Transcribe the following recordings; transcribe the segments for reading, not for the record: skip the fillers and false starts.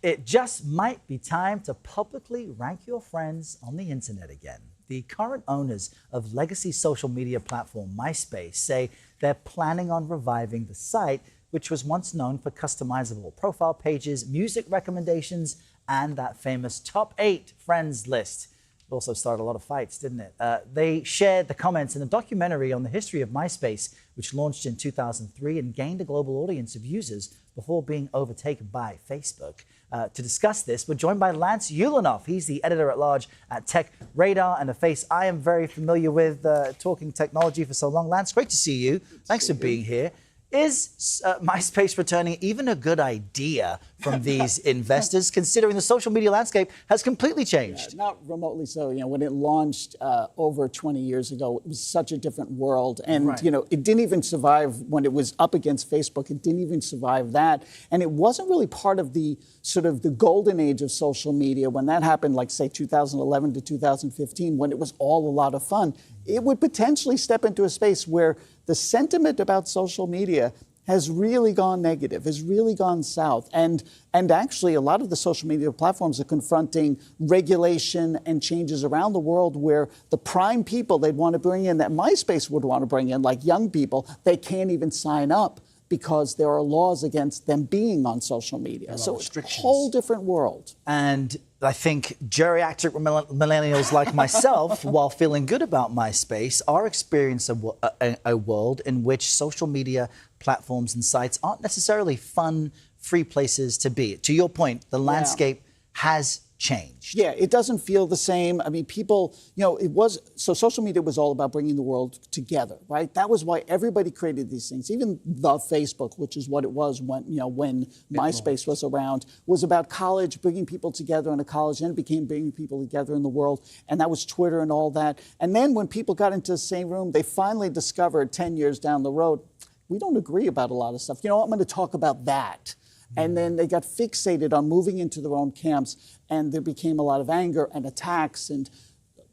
It just might be time to publicly rank your friends on the internet again. The current owners of legacy social media platform Myspace say they're planning on reviving the site, which was once known for customizable profile pages, music recommendations, and that famous top 8 friends list. It also started a lot of fights, didn't it? They shared the comments in a documentary on the history of Myspace, which launched in 2003 and gained a global audience of users before being overtaken by Facebook. To discuss this, we're joined by Lance Ulanoff. He's the editor-at-large at Tech Radar and a face I am very familiar with, talking technology for so long. Lance, great to see you. Thanks for being here. Is Myspace returning even a good idea from these investors, considering the social media landscape has completely changed? Not remotely so. You know, when it launched over 20 years ago, it was such a different world. And, you know, it didn't even survive when it was up against Facebook. It didn't even survive that. And it wasn't really part of the sort of the golden age of social media. When that happened, like, say, 2011 to 2015, when it was all a lot of fun, it would potentially step into a space where the sentiment about social media has really gone negative, has really gone south. And actually, a lot of the social media platforms are confronting regulation and changes around the world where the prime people they'd want to bring in, that MySpace would want to bring in, like young people, they can't even sign up because there are laws against them being on social media. So it's a whole different world. And I think geriatric millennials like myself, while feeling good about MySpace, are experiencing a world in which social media platforms and sites aren't necessarily fun, free places to be. To your point, the landscape has changed. Yeah, it doesn't feel the same. I mean, people, you know, so social media was all about bringing the world together, right? That was why everybody created these things. Even the Facebook, which is what it was when, you know, when MySpace was around, was about college, bringing people together in a college, and it became bringing people together in the world. And that was Twitter and all that. And then when people got into the same room, they finally discovered 10 years down the road, we don't agree about a lot of stuff. You know, I'm going to talk about that. And then they got fixated on moving into their own camps, and there became a lot of anger and attacks, and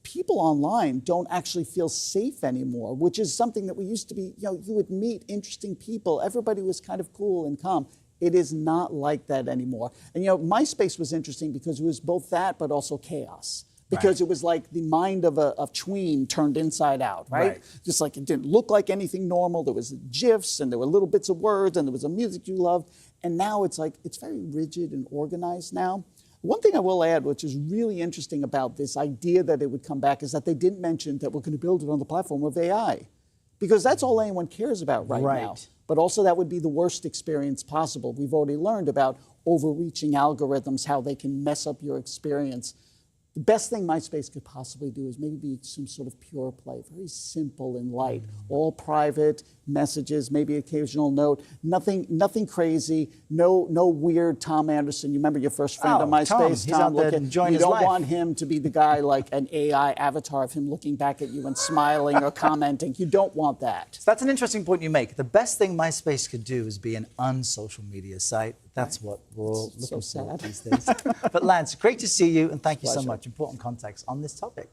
people online don't actually feel safe anymore, which is something that we used to be, you know, you would meet interesting people. Everybody was kind of cool and calm. It is not like that anymore. And, you know, MySpace was interesting because it was both that, but also chaos. Because it was like the mind of a tween turned inside out, right? Just like it didn't look like anything normal. There was GIFs and there were little bits of words and there was a music you loved. And now it's like, it's very rigid and organized now. One thing I will add, which is really interesting about this idea that it would come back, is that they didn't mention that we're going to build it on the platform of AI. Because that's all anyone cares about right now. But also that would be the worst experience possible. We've already learned about overreaching algorithms, how they can mess up your experience. The best thing MySpace could possibly do is maybe be some sort of pure play, very simple and light, all private messages, maybe occasional note, nothing crazy, no weird Tom Anderson. You remember your first friend on MySpace? Tom, you don't want him to be the guy like an AI avatar of him looking back at you and smiling or commenting. You don't want that. So that's an interesting point you make. The best thing MySpace could do is be an unsocial media site. That's what we're all looking for these days. But Lance, great to see you, and thank you so much. Important context on this topic.